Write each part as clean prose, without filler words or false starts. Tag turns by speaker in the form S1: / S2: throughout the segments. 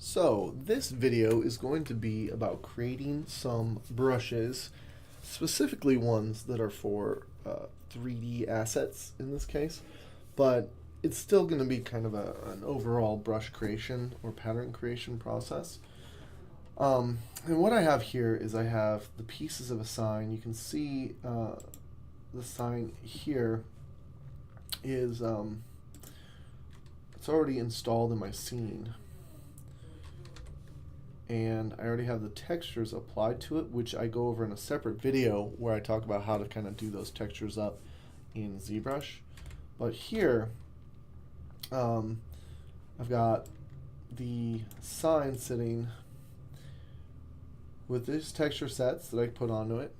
S1: So this video is going to be about creating some brushes, specifically ones that are for 3D assets in this case, but it's still going to be kind of an overall brush creation or pattern creation process. And what I have here is I have the pieces of a sign. You can see the sign here is it's already installed in my scene. And I already have the textures applied to it, which I go over in a separate video where I talk about how to kind of do those textures up in Zbrush. But here, I've got the sign sitting with these texture sets that I put onto it.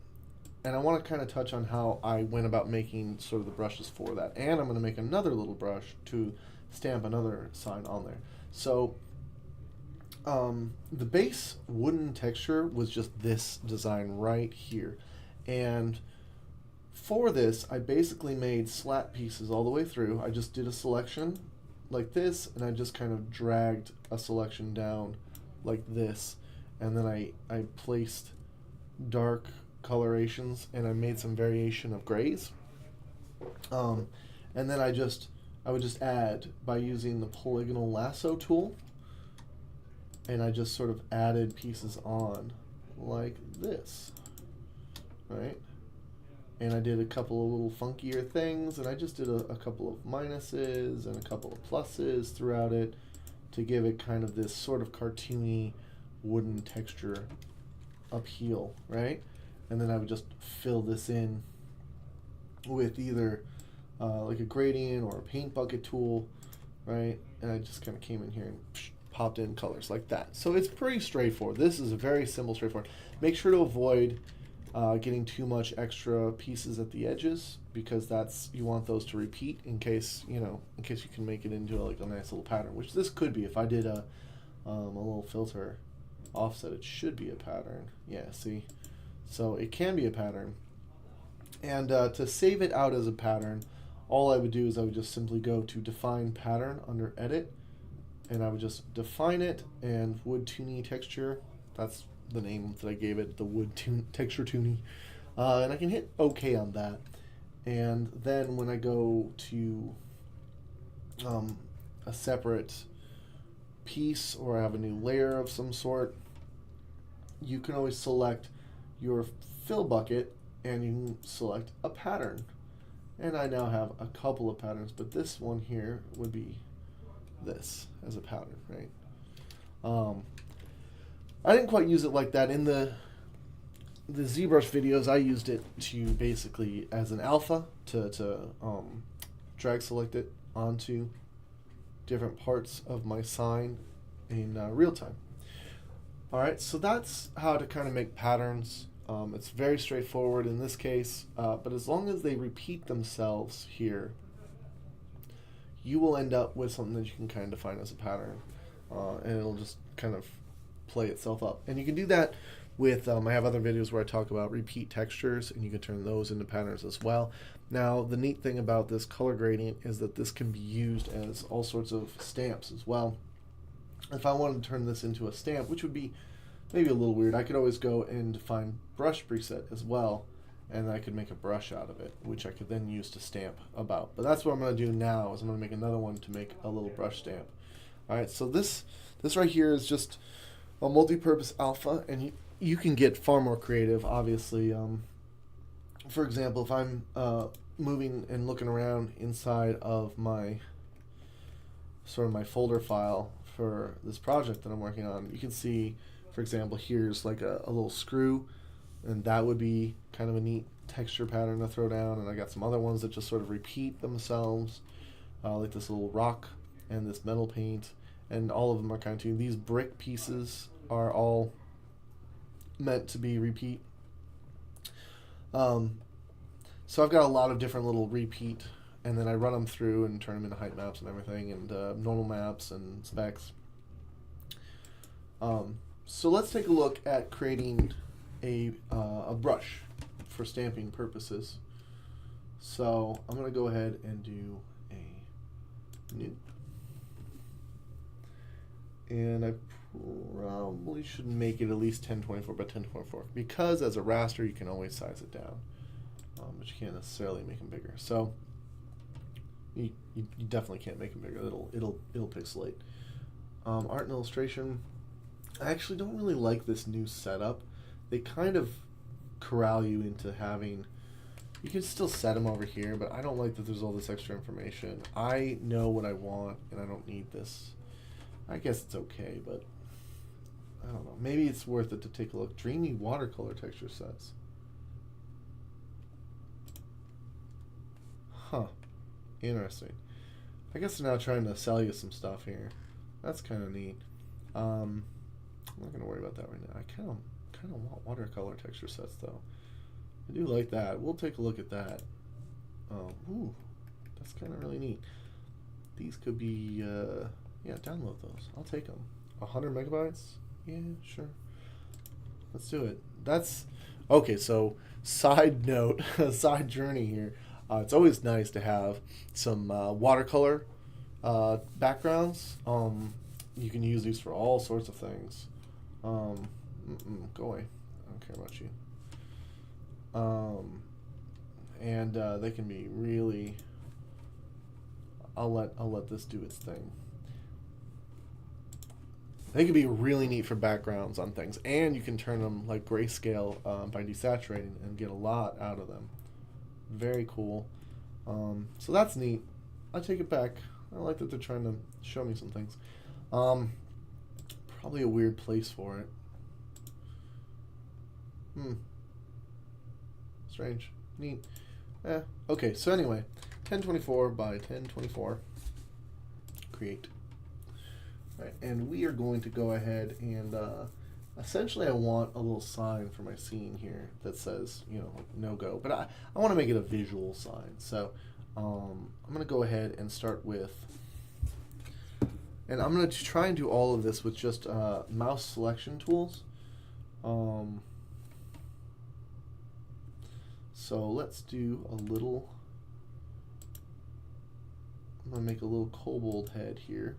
S1: And I want to kind of touch on how I went about making sort of the brushes for that. And I'm going to make another little brush to stamp another sign on there. So the base wooden texture was just this design right here. And for this, I basically made slat pieces all the way through. I just did a selection like this, and I just kind of dragged a selection down like this. And then I placed dark colorations, and I made some variation of grays. And then I would just add by using the polygonal lasso tool. And I just sort of added pieces on like this, right? And I did a couple of little funkier things, and I just did a couple of minuses and a couple of pluses throughout it to give it kind of this sort of cartoony wooden texture appeal, right? And then I would just fill this in with either like a gradient or a paint bucket tool, right? And I just kind of came in here and popped in colors like that. So it's pretty straightforward. This is a very simple, straightforward. Make sure to avoid getting too much extra pieces at the edges, because you want those to repeat in case you can make it into like a nice little pattern, which this could be. If I did a little filter offset, it should be a pattern. Yeah, see? So it can be a pattern. And to save it out as a pattern, all I would do is I would just simply go to define pattern under edit, and I would just define it, and wood toony texture, that's the name that I gave it, the wood texture toony, and I can hit OK on that. And then when I go to a separate piece, or I have a new layer of some sort, you can always select your fill bucket and you can select a pattern. And I now have a couple of patterns, but this one here would be this as a pattern, right? I didn't quite use it like that. In the ZBrush videos, I used it to basically as an alpha to drag select it onto different parts of my sign in real time. All right, so that's how to kind of make patterns. It's very straightforward in this case, but as long as they repeat themselves here, you will end up with something that you can kind of define as a pattern, and it'll just kind of play itself up. And you can do that with, I have other videos where I talk about repeat textures, and you can turn those into patterns as well. Now, the neat thing about this color gradient is that this can be used as all sorts of stamps as well. If I wanted to turn this into a stamp, which would be maybe a little weird, I could always go and define brush preset as well, and I could make a brush out of it, which I could then use to stamp about. But that's what I'm going to do now, is I'm going to make another one to make a little brush stamp. All right, so this right here is just a multi-purpose alpha, and you can get far more creative, obviously. For example, if I'm moving and looking around inside of my my folder file for this project that I'm working on, you can see, for example, here's like a little screw, and that would be kind of a neat texture pattern to throw down. And I got some other ones that just sort of repeat themselves, like this little rock and this metal paint, and all of them are kind of too. These brick pieces are all meant to be repeat. So I've got a lot of different little repeat, and then I run them through and turn them into height maps and everything, and normal maps and specs. So let's take a look at creating a brush for stamping purposes. So I'm going to go ahead and do a new. And I probably should make it at least 1024 by 1024 because as a raster you can always size it down, but you can't necessarily make them bigger. So you definitely can't make them bigger. It'll pixelate. Art and illustration. I actually don't really like this new setup. They kind of corral you into having. You can still set them over here, but I don't like that there's all this extra information. I know what I want, and I don't need this. I guess it's okay, but I don't know. Maybe it's worth it to take a look. Dreamy watercolor texture sets. Huh. Interesting. I guess they're now trying to sell you some stuff here. That's kind of neat. I'm not gonna worry about that right now. I kind of want watercolor texture sets though. I do like that. We'll take a look at that. Oh, ooh, that's kind of really neat. These could be, yeah, download those. I'll take them. 100 megabytes? Yeah, sure. Let's do it. That's okay. So, side note, side journey here. It's always nice to have some watercolor backgrounds. You can use these for all sorts of things. Go away. I don't care about you. And they can be really. I'll let this do its thing. They can be really neat for backgrounds on things, and you can turn them like grayscale by desaturating and get a lot out of them. Very cool. So that's neat. I take it back. I like that they're trying to show me some things. Probably a weird place for it. Strange. Neat. Okay, so anyway, 1024 by 1024. Create. Right, and we are going to go ahead and essentially I want a little sign for my scene here that says, you know, like no go. But I want to make it a visual sign. So I'm going to go ahead and start with, and I'm going to try and do all of this with just mouse selection tools. So let's do a little, I'm going to make a little kobold head here.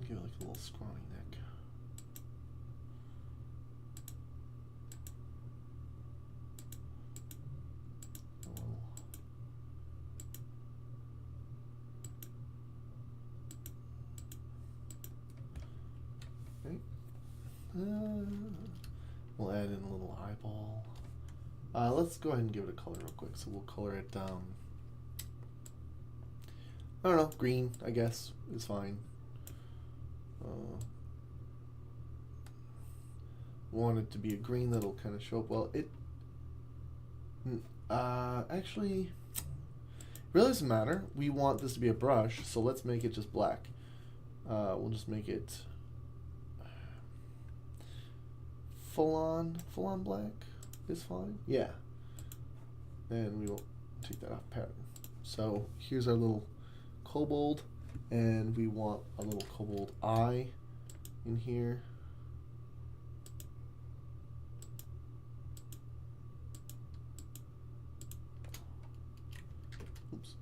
S1: Give it like a little scrawny neck. Right. We'll add in a little eyeball. Let's go ahead and give it a color real quick. So we'll color it I don't know, green, I guess, is fine. Want it to be a green that'll kind of show up well. It actually really doesn't matter. We want this to be a brush, so let's make it just black. We'll just make it full on black is fine. Yeah, and we will take that off pattern. So here's our little kobold, and we want a little kobold eye in here. Oops.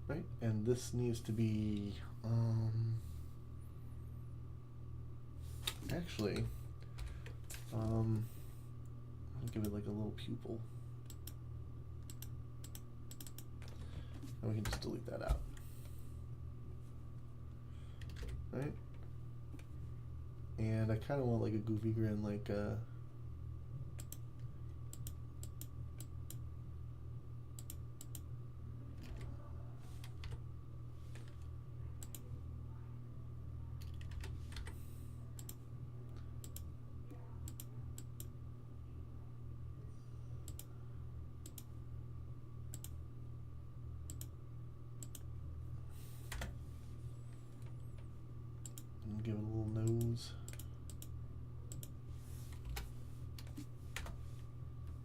S1: Right, and this needs to be actually I'll give it like a little pupil. And we can just delete that out. Right? And I kind of want like a goofy grin, like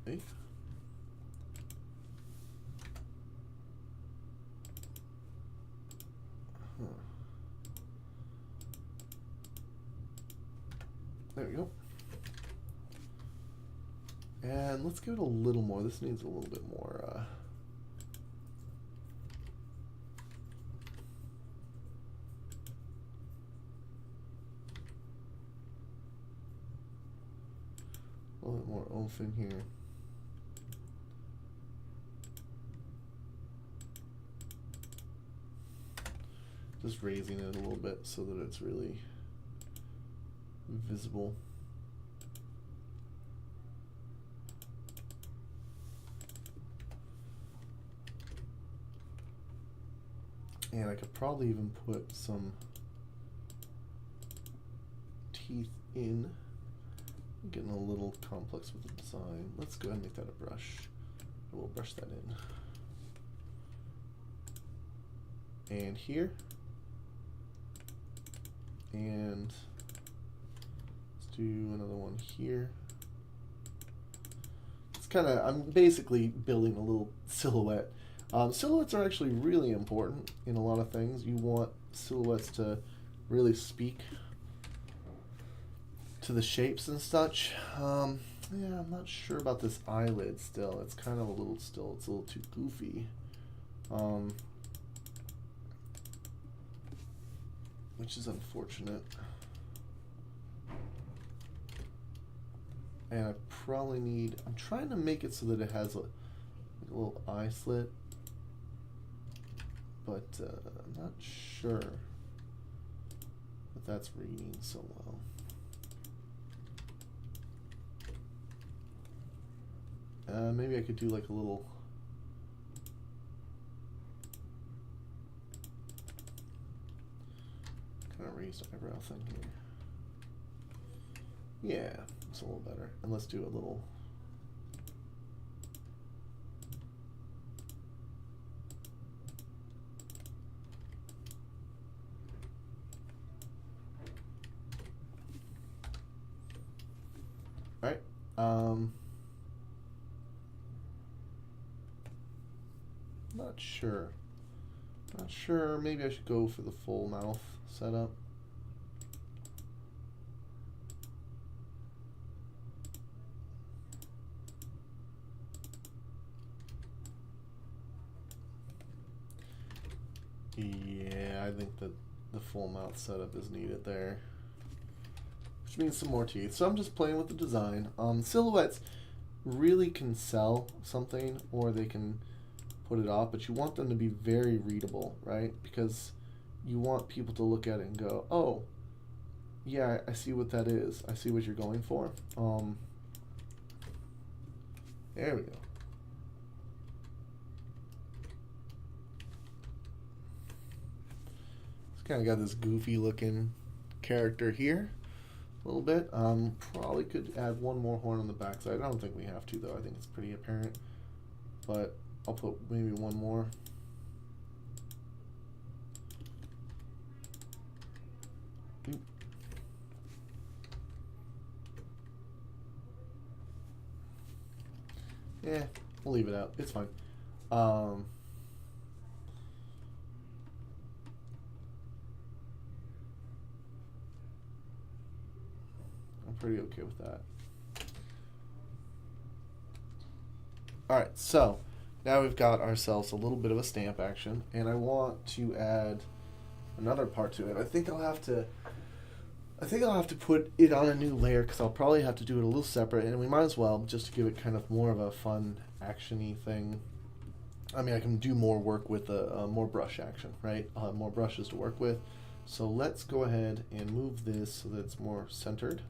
S1: Hey. Huh. There we go. And let's give it a little more. This needs a little bit more. A little bit more oomph in here. Just raising it a little bit so that it's really visible. And I could probably even put some teeth in. I'm getting a little complex with the design. Let's go ahead and make that a brush. And we'll brush that in. And here. And let's do another one here. It's kind of, I'm basically building a little silhouette. Silhouettes are actually really important in a lot of things. You want silhouettes to really speak to the shapes and such. Yeah, I'm not sure about this eyelid still. It's kind of a little still, it's a little too goofy. Which is unfortunate. And I probably need, I'm trying to make it so that it has a little eye slit, but I'm not sure that that's reading so well. Maybe I could do like a little kind of raised eyebrow thing here. Yeah, it's a little better. And let's do a little. All right. Not sure. Not sure. Maybe I should go for the full mouth setup. Yeah, I think that the full mouth setup is needed there. Which means some more teeth. So I'm just playing with the design. Silhouettes really can sell something, or they can put it off, but you want them to be very readable, right? Because you want people to look at it and go, oh, yeah, I see what that is. I see what you're going for. There we go. It's kind of got this goofy looking character here a little bit. Probably could add one more horn on the backside. I don't think we have to, though. I think it's pretty apparent. But I'll put maybe one more. Oop. Yeah, we'll leave it out. It's fine. I'm pretty okay with that. All right, so now we've got ourselves a little bit of a stamp action, and I want to add another part to it. I think I'll have to put it on a new layer, because I'll probably have to do it a little separate, and we might as well, just to give it kind of more of a fun action-y thing. I mean, I can do more work with more brush action, right? I'll have more brushes to work with. So let's go ahead and move this so that it's more centered.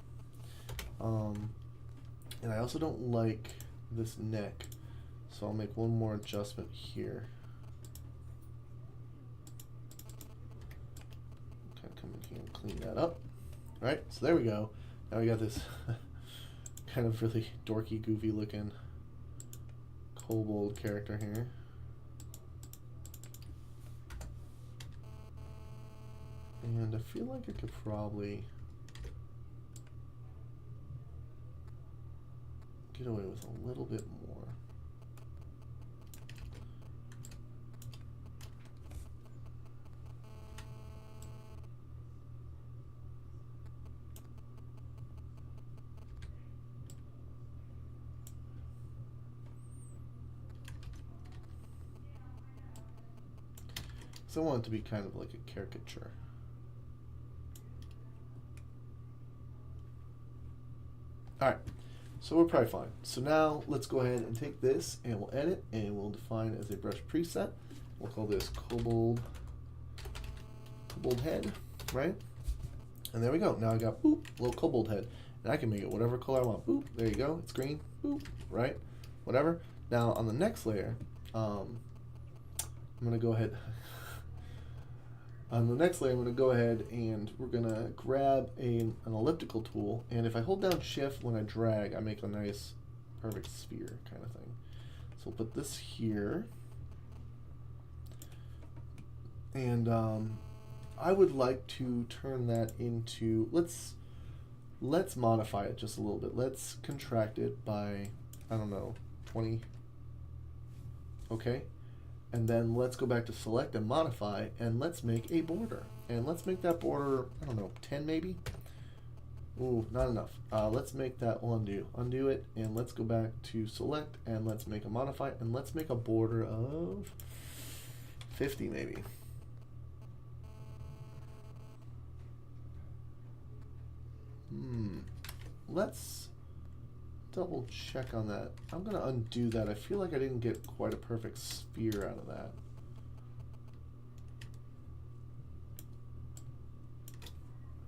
S1: And I also don't like this neck, so I'll make one more adjustment here. Kind of come in here and clean that up. All right, so there we go. Now we got this kind of really dorky, goofy looking kobold character here. And I feel like I could probably get away with a little bit more. So I want it to be kind of like a caricature. Alright, so we're probably fine. So now let's go ahead and take this and we'll edit and we'll define as a brush preset. We'll call this kobold head, right? And there we go. Now I got boop, little kobold head. And I can make it whatever color I want. Boop, there you go. It's green, boop, right? Whatever. Now on the next layer, I'm gonna go ahead. On the next layer, I'm going to go ahead and we're going to grab an elliptical tool, and if I hold down shift when I drag, I make a nice perfect sphere kind of thing. So we'll put this here, and I would like to turn that into, let's modify it just a little bit. Let's contract it by, I don't know, 20. Okay. And then let's go back to select and modify, and let's make a border. And let's make that border, I don't know, 10 maybe? Ooh, not enough. Let's make that undo. Undo it, and let's go back to select, and let's make a modify, and let's make a border of 50 maybe. Let's double check on that. I'm going to undo that. I feel like I didn't get quite a perfect sphere out of that.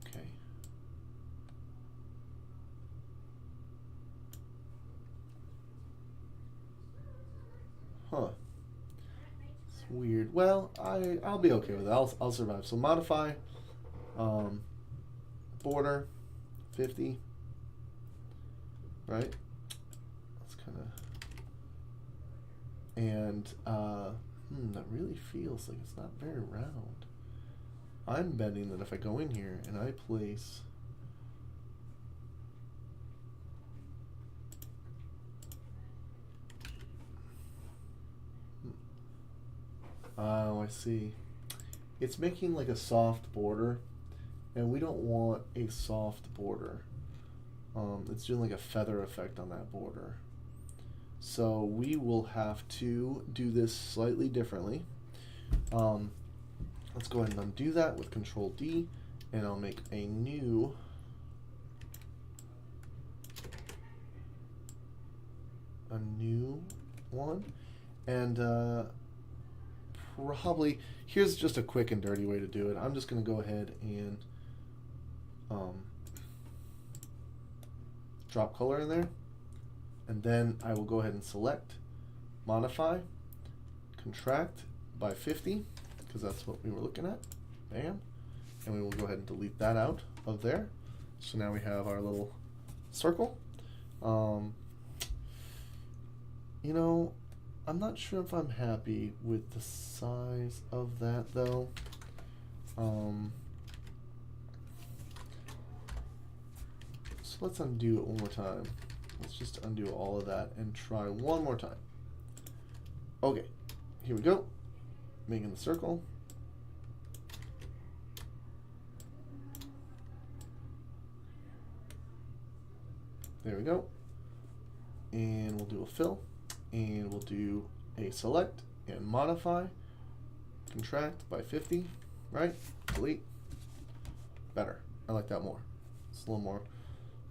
S1: Okay. Huh. It's weird. Well, I'll be okay with it. I'll survive. So modify, border, 50. Right? That's kind of, and that really feels like it's not very round. I'm betting that if I go in here and I place oh, I see. It's making like a soft border, and we don't want a soft border. It's doing like a feather effect on that border. So we will have to do this slightly differently. Let's go ahead and undo that with Control D, and I'll make a new one. And probably, here's just a quick and dirty way to do it. I'm just going to go ahead and drop color in there, and then I will go ahead and select, modify, contract by 50, because that's what we were looking at. Bam. And we will go ahead and delete that out of there. So now we have our little circle. You know, I'm not sure if I'm happy with the size of that though. So let's undo it one more time. Let's just undo all of that and try one more time. Okay, here we go. Making the circle. There we go. And we'll do a fill. And we'll do a select and modify. Contract by 50, right? Delete. Better. I like that more. It's a little more.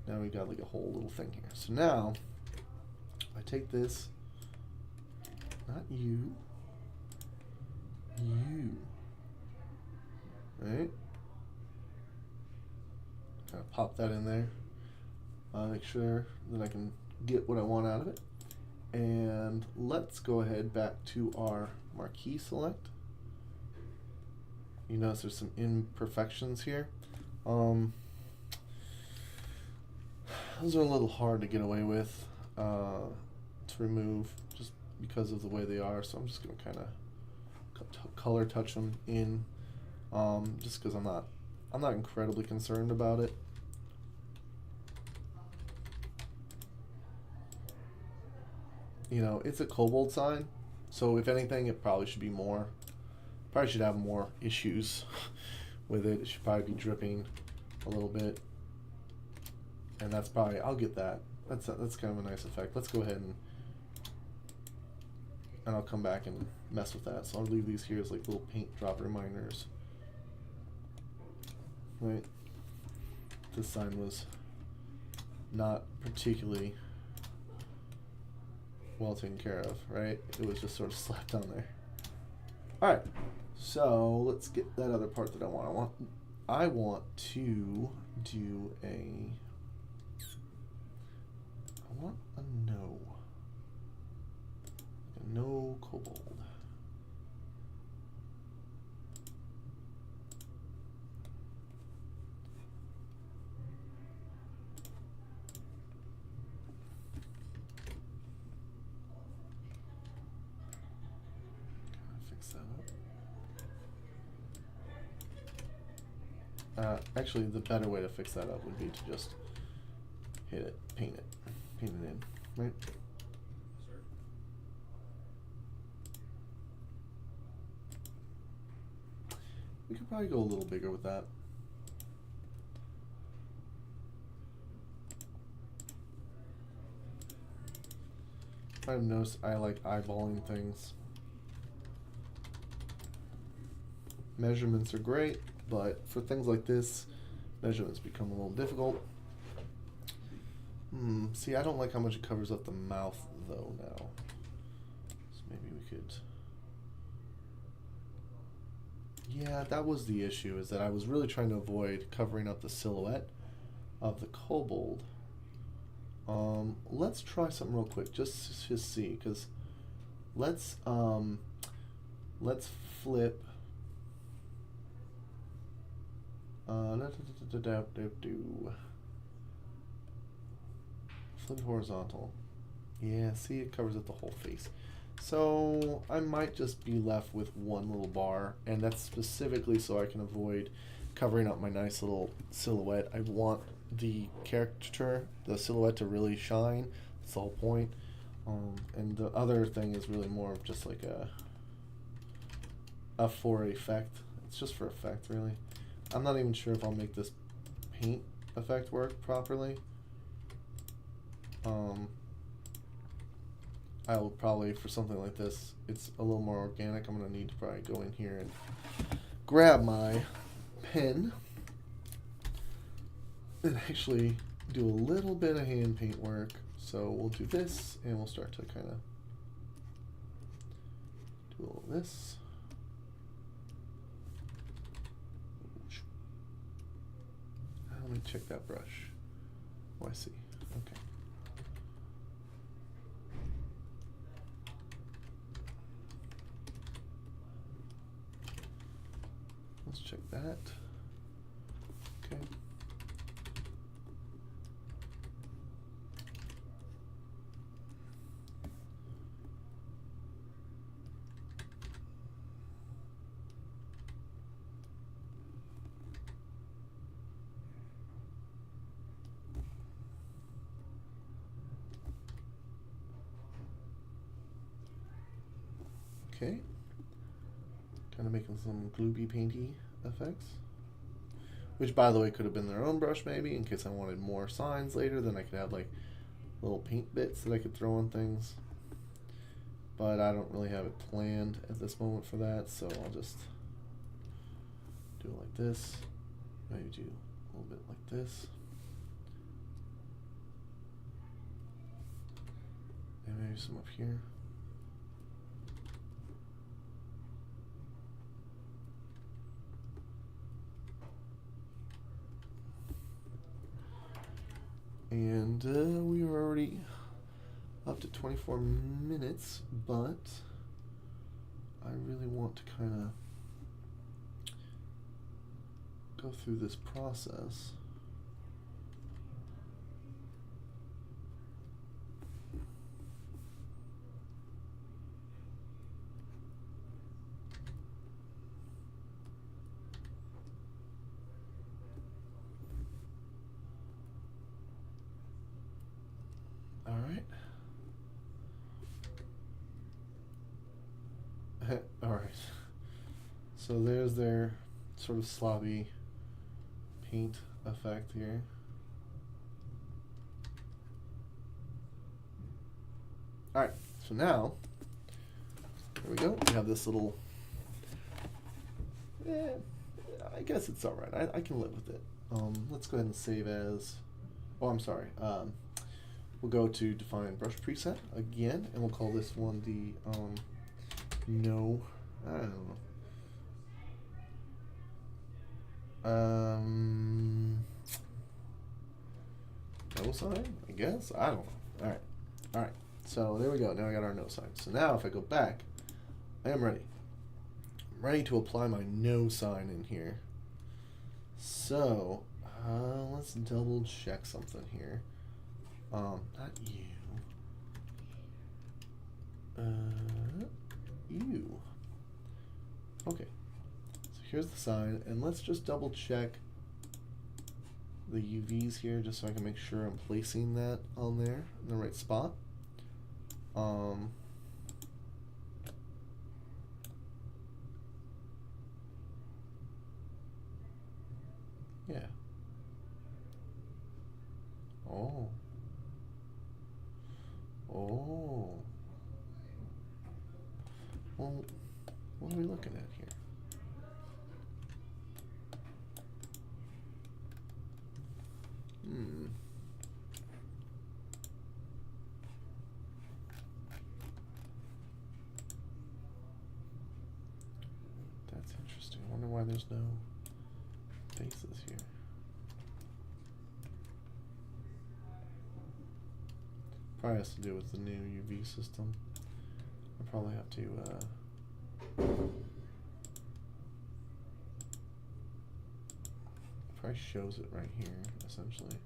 S1: Now we got like a whole little thing here. So now, I take this, not you, right? Kind of pop that in there. Make sure that I can get what I want out of it. And let's go ahead back to our marquee select. You notice there's some imperfections here. Those are a little hard to get away with to remove just because of the way they are. So I'm just going to kind of color touch them in, just because I'm not incredibly concerned about it. You know, it's a kobold sign, so if anything, it probably should be more. Probably should have more issues with it. It should probably be dripping a little bit, and that's probably, I'll get that. That's kind of a nice effect. Let's go ahead and I'll come back and mess with that. So I'll leave these here as like little paint drop reminders. Right. This sign was not particularly well taken care of, right? It was just sort of slapped on there. All right, so let's get that other part that I want. I want to do I want a no kobold. Actually, the better way to fix that up would be to just hit it, paint it in, right? We could probably go a little bigger with that. I've noticed I like eyeballing things. Measurements are great, but for things like this, measurements become a little difficult. See, I don't like how much it covers up the mouth, though, now. So maybe we could... Yeah, that was the issue, is that I was really trying to avoid covering up the silhouette of the kobold. Let's try something real quick, just to see, because let's flip... Flip horizontal. Yeah, see, it covers up the whole face. So I might just be left with one little bar, and that's specifically so I can avoid covering up my nice little silhouette. I want the character, the silhouette, to really shine. That's the whole point. And the other thing is really more of just like a for effect. It's just for effect, really. I'm not even sure if I'll make this paint effect work properly. I will probably, for something like this, it's a little more organic. I'm going to need to probably go in here and grab my pen and actually do a little bit of hand paint work. So we'll do this, and we'll start to kind of do a little of this. Let me check that brush. Oh, I see. Okay. Let's check that. Okay. Okay. Kind of making some gloopy painty effects. Which, by the way, could have been their own brush, maybe, in case I wanted more signs later. Then I could have, like, little paint bits that I could throw on things. But I don't really have it planned at this moment for that, so I'll just do it like this. Maybe do a little bit like this. And maybe some up here. And we are already up to 24 minutes, but I really want to kind of go through this process. So there's their sort of sloppy paint effect here. Alright, so now, there we go. We have this little, I guess it's alright. I can live with it. Let's go ahead and save as, oh, I'm sorry. We'll go to define brush preset again, and we'll call this one the, no, I don't know. No sign, I guess? I don't know. Alright, alright. So there we go. Now I got our no sign. So now if I go back, I am ready. I'm ready to apply my no sign in here. So let's double check something here. Not you. You. Okay. So here's the sign, and let's just double check the UVs here, just so I can make sure I'm placing that on there in the right spot. Yeah. Oh. Oh. Well, what are we looking at here? That's interesting. I wonder why there's no faces here. Probably has to do with the new UV system. I probably have to probably shows it right here, essentially.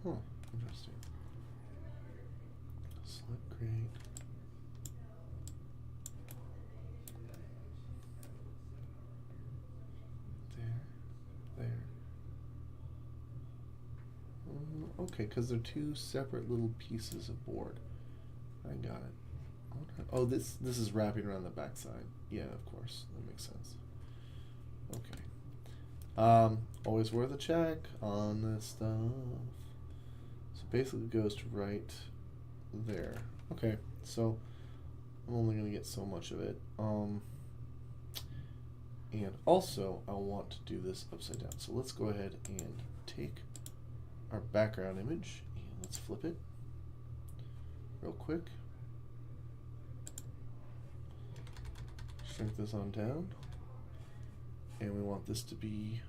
S1: Huh, interesting. Select create. There. Okay, because they're two separate little pieces of board. I got it. Oh, this is wrapping around the backside. Yeah, of course, that makes sense. Okay. Always worth a check on this stuff. So basically, it goes to right there. Okay, so I'm only gonna get so much of it. And also, I want to do this upside down. So let's go ahead and take our background image and let's flip it real quick. Shrink this on down. And we want this to be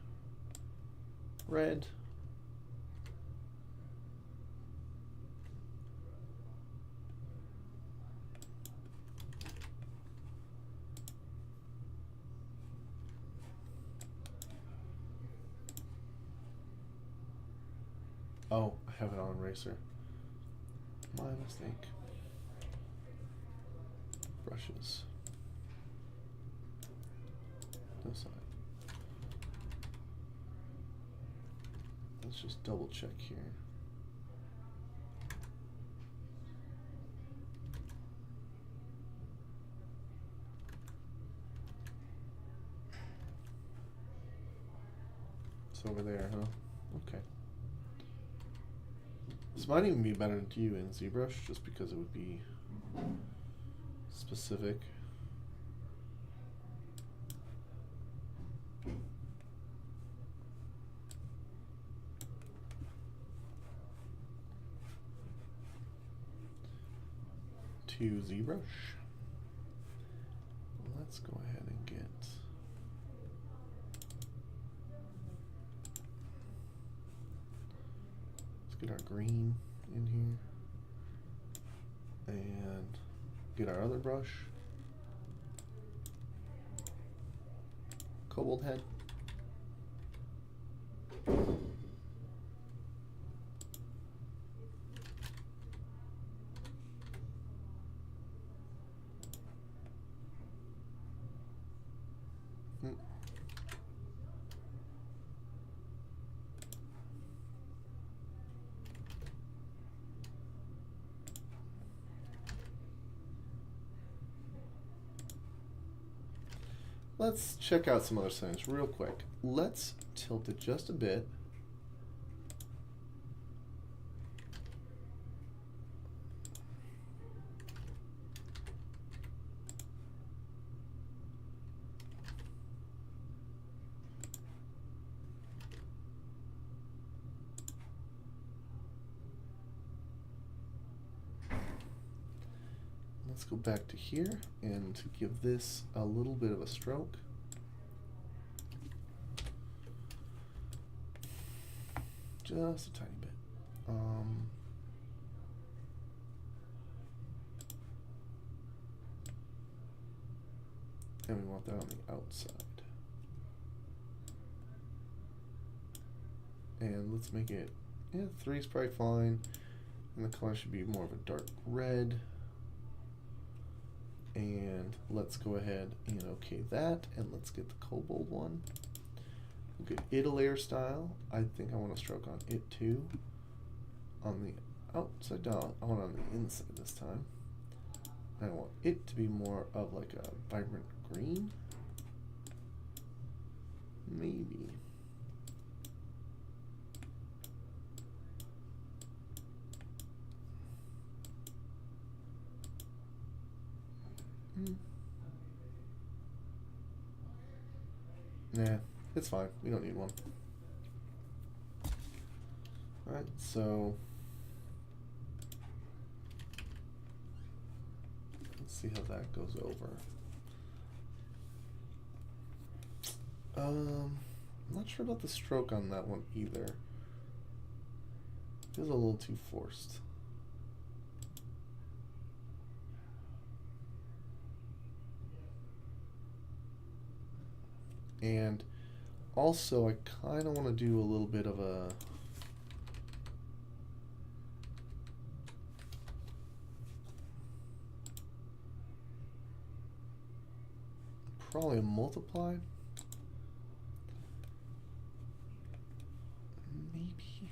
S1: red. Oh, I have it on eraser. My mistake. Brushes. No sign. Let's just double check here. It's over there, huh? Okay. This might even be better to you in Zbrush, just because it would be specific. To Zbrush. Let's go ahead and get our green in here and get our other brush, cobalt head. let's check out some other settings real quick. Let's tilt it just a bit. Let's go back to here and to give this a little bit of a stroke. Just a tiny bit. And we want that on the outside. And let's make it, yeah, 3 is probably fine. And the color should be more of a dark red. And let's go ahead and okay that, and let's get the kobold one. We'll get it a layer style. I think I want to stroke on it too. On the outside down, I want it on the inside this time. I want it to be more of like a vibrant green. Maybe. Nah, it's fine. We don't need one. Alright, so let's see how that goes over. I'm not sure about the stroke on that one either. Feels a little too forced. And also, I kind of want to do a little bit of a probably a multiply. Maybe.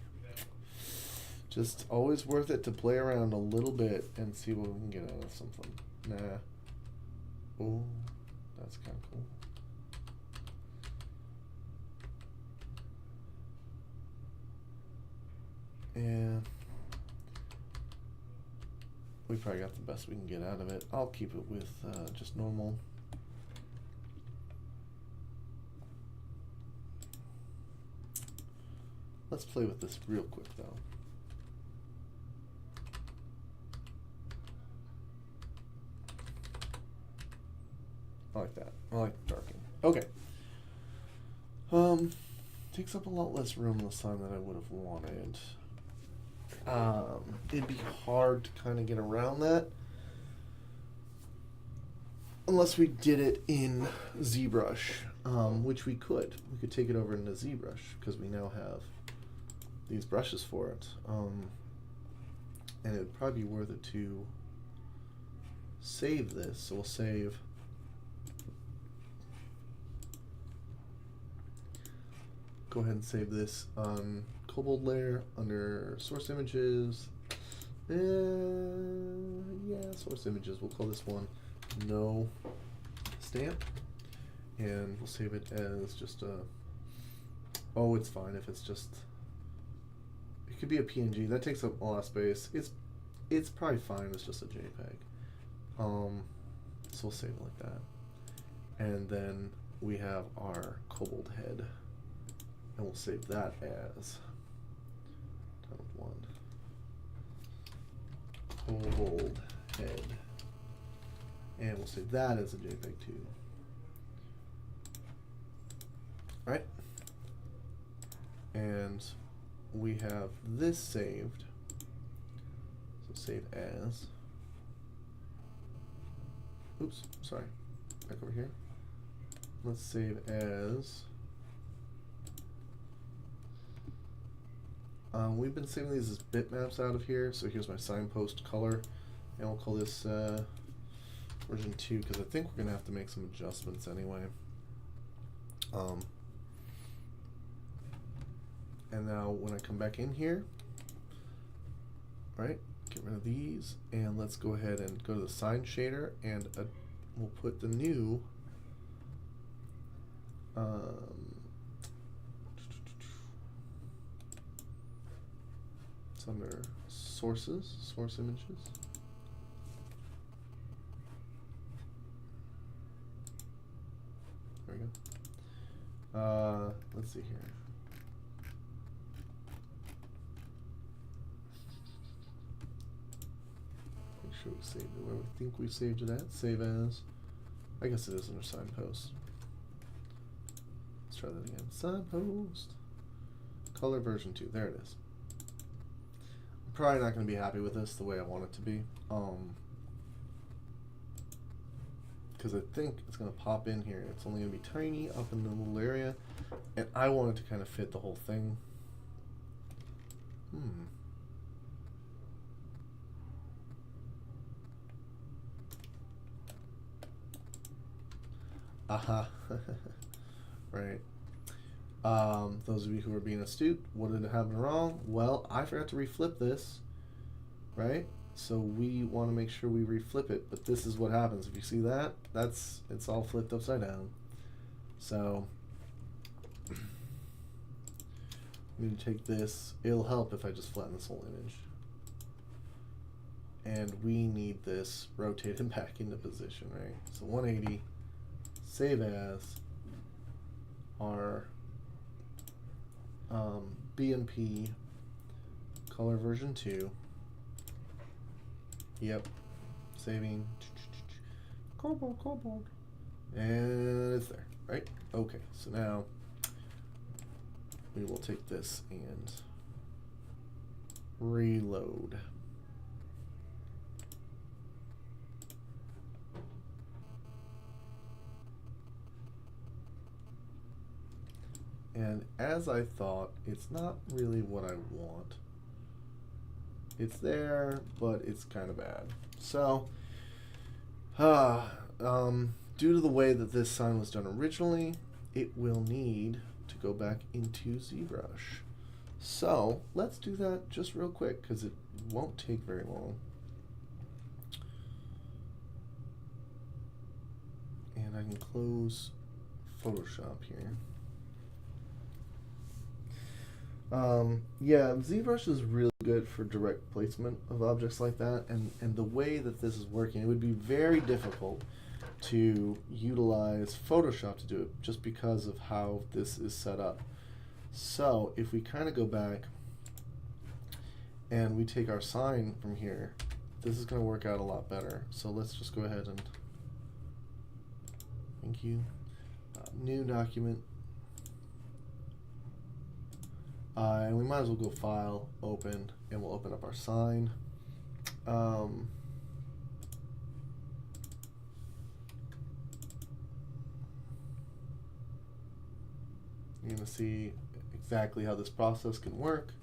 S1: Just always worth it to play around a little bit and see what we can get out of something. Nah. Oh, that's kind of cool. Yeah, we probably got the best we can get out of it. I'll keep it with just normal. Let's play with this real quick though. I like that. I like darkening. Okay. Takes up a lot less room on the side than I would have wanted. It'd be hard to kind of get around that unless we did it in Zbrush, which we could. We could take it over into Zbrush because we now have these brushes for it. And it would probably be worth it to save this. So we'll save. Go ahead and save this on kobold layer under source images. Yeah, source images. We'll call this one no stamp, and we'll save it as just a. Oh, it's fine if it's just. It could be a PNG. That takes up a lot of space. It's probably fine if it's just a JPEG. So we'll save it like that, and then we have our kobold head. And we'll save that as kobold head. And we'll save that as a JPEG too. Alright. And we have this saved. So save as. Oops, sorry. Back over here. Let's save as. We've been saving these as bitmaps out of here, so here's my signpost color, and we'll call this version 2 because I think we're gonna have to make some adjustments anyway. And now when I come back in here, right, get rid of these, and let's go ahead and go to the sign shader, and we'll put the new It's under sources, source images. There we go. Let's see here. Make sure we saved it where we think we saved it at. Save as. I guess it is under signpost. Let's try that again. Signpost. Color version 2. There it is. I'm probably not going to be happy with this the way I want it to be. Because I think it's going to pop in here. It's only going to be tiny up in the little area. And I want it to kind of fit the whole thing. Aha. Right. Those of you who are being astute, what did it happen wrong? Well, I forgot to reflip this, right? So we want to make sure we reflip it, but this is what happens. If you see that, it's all flipped upside down. So I'm going to take this. It'll help if I just flatten this whole image. And we need this rotated back into position, right? So 180, save as our BMP color version 2. Yep, saving. Cobalt. And it's there, right? Okay, so now we will take this and reload. And as I thought, it's not really what I want. It's there, but it's kind of bad. So, due to the way that this sign was done originally, it will need to go back into Zbrush. So, let's do that just real quick, because it won't take very long. And I can close Photoshop here. Yeah, ZBrush is really good for direct placement of objects like that, and the way that this is working, it would be very difficult to utilize Photoshop to do it just because of how this is set up. So if we kind of go back and we take our sign from here, this is going to work out a lot better. So let's just go ahead and, thank you, new document. And we might as well go File, Open, and we'll open up our sign. You're going to see exactly how this process can work.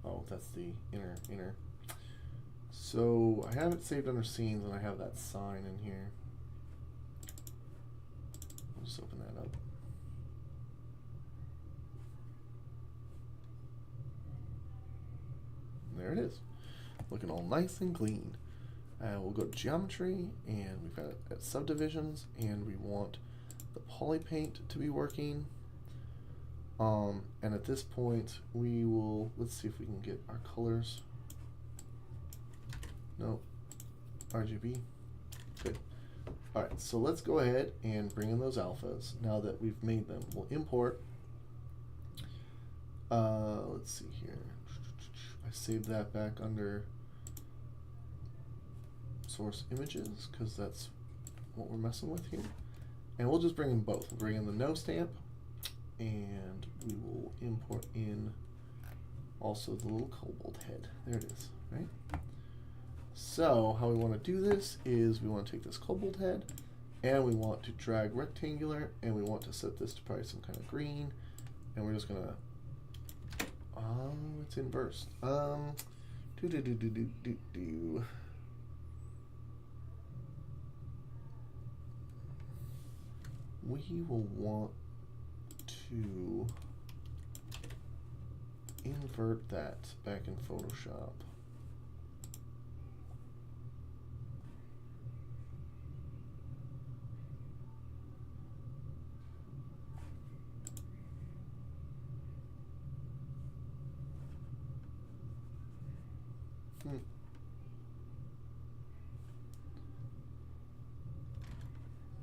S1: Oh, that's the inner. So I have it saved under scenes, and I have that sign in here. I'll just open that up. And there it is, looking all nice and clean. We'll go to geometry, and we've got it at subdivisions, and we want the poly paint to be working. And at this point, we will, let's see if we can get our colors. No, RGB, good. All right, so let's go ahead and bring in those alphas now that we've made them. We'll import, let's see here. I saved that back under source images because that's what we're messing with here. And we'll just bring in both. We'll bring in the no stamp, and we will import in also the little cobalt head. There it is, right? So how we want to do this is we want to take this cobalt head, and we want to drag rectangular, and we want to set this to probably some kind of green, and we're just gonna it's inverse. We will want to invert that back in Photoshop.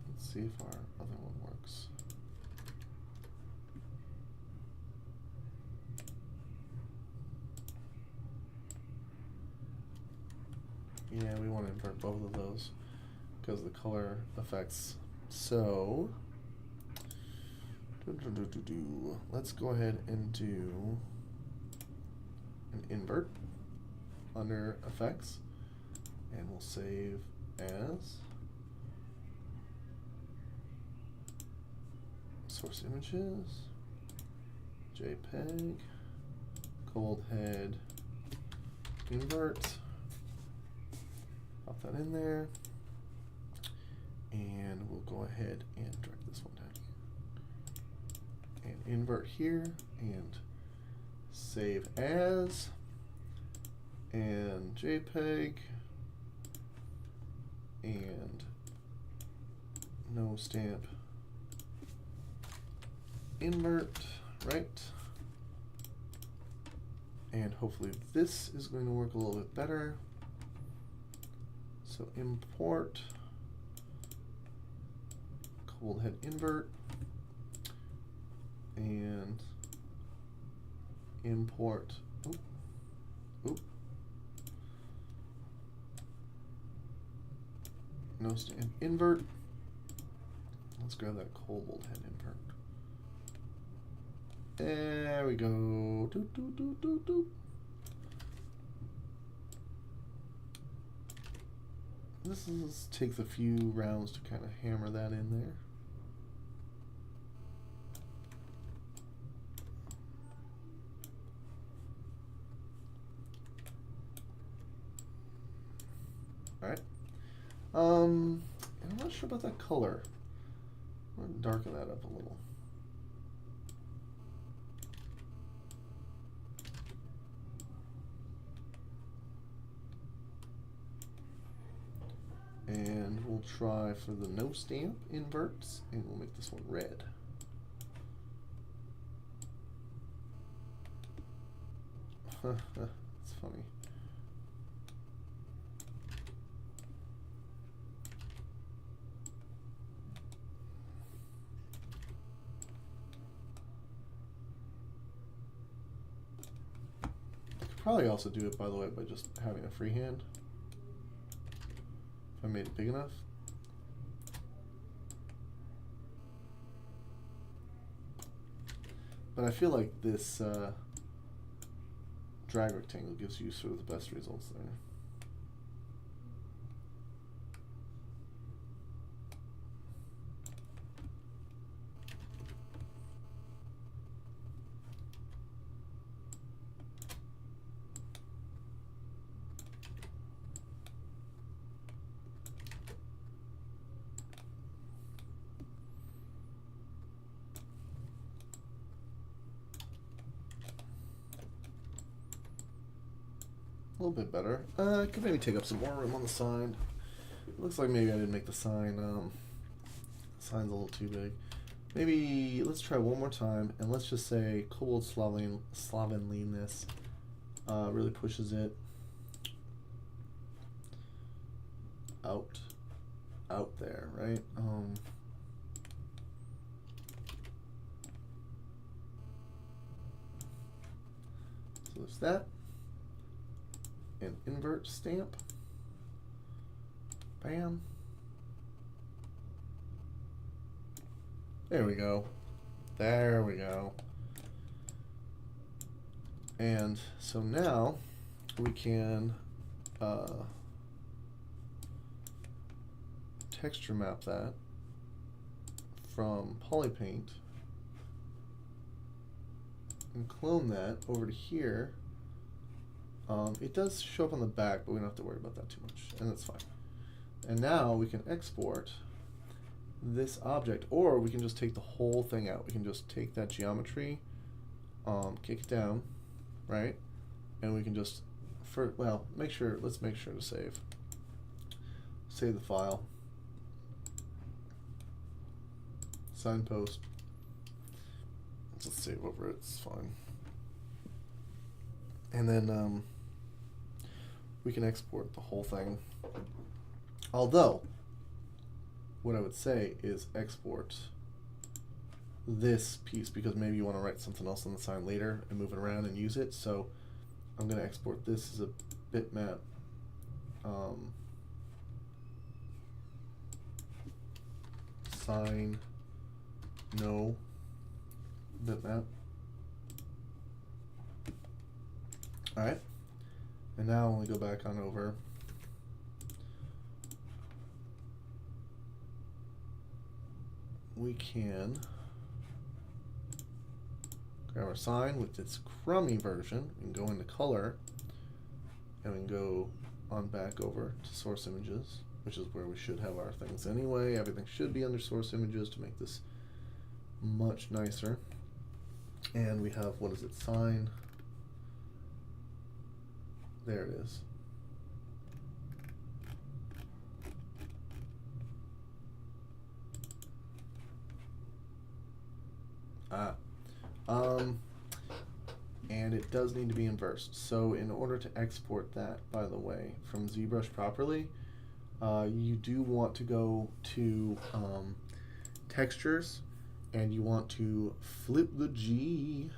S1: Let's see if our other one works. Yeah, we want to invert both of those because of the color effects. So, let's go ahead and do an invert under effects, and we'll save as source images, JPEG, cold head invert. Pop that in there, and we'll go ahead and drag this one down here and invert here and save as and JPEG and no stamp invert, right? And hopefully this is going to work a little bit better. So import cold head invert and import no stamp invert. Let's grab that cold head invert. There we go. Doop, doop, doop, doop, doop. This takes a few rounds to kind of hammer that in there. All right. I'm not sure about that color. I'm going to darken that up a little. And we'll try for the no stamp inverts, and we'll make this one red. It's funny. I could probably also do it, by the way, by just having a freehand. If I made it big enough. But I feel like this drag rectangle gives you sort of the best results there. A little bit better. I could maybe take up some more room on the sign. It looks like maybe I didn't make the sign. Sign's a little too big. Maybe let's try one more time, and let's just say cold slovenliness really pushes it out there, right? So there's that. An invert stamp. Bam. There we go. There we go. And so now we can texture map that from Polypaint and clone that over to here. It does show up on the back, but we don't have to worry about that too much, and that's fine. And now we can export this object, or we can just take the whole thing out. We can just take that geometry, kick it down, right? And we can just, let's make sure to save. Save the file. Signpost. Let's save over it, it's fine. And then we can export the whole thing. Although, what I would say is export this piece, because maybe you want to write something else on the sign later and move it around and use it. So I'm going to export this as a bitmap. Sign no bitmap. Alright. And now when we go back on over, we can grab our sign with its crummy version and go into color, and we can go on back over to source images, which is where we should have our things anyway. Everything should be under source images to make this much nicer. And we have, what is it, sign, there it is. And it does need to be inversed. So in order to export that, by the way, from Zbrush properly, you do want to go to textures, and you want to flip the G.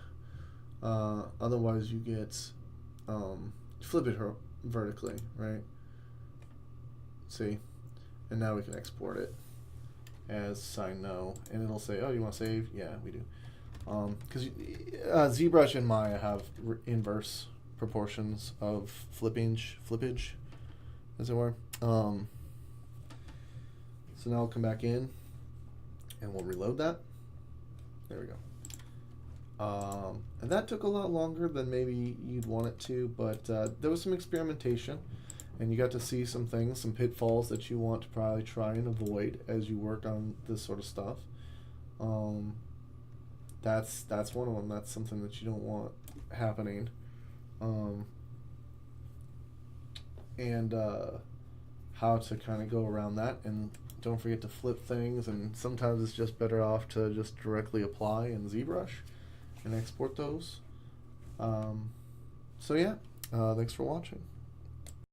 S1: Otherwise you get, flip it vertically, right? See? And now we can export it as sign no, and it'll say, oh, you want to save? Yeah, we do. Because ZBrush and Maya have inverse proportions of flippage, as it were. So now we'll come back in, and we'll reload that. There we go. And that took a lot longer than maybe you'd want it to, but there was some experimentation, and you got to see some things, some pitfalls that you want to probably try and avoid as you work on this sort of stuff. That's one of them. That's something that you don't want happening. And how to kind of go around that, and don't forget to flip things, and sometimes it's just better off to just directly apply in ZBrush and export those. So yeah, thanks for watching.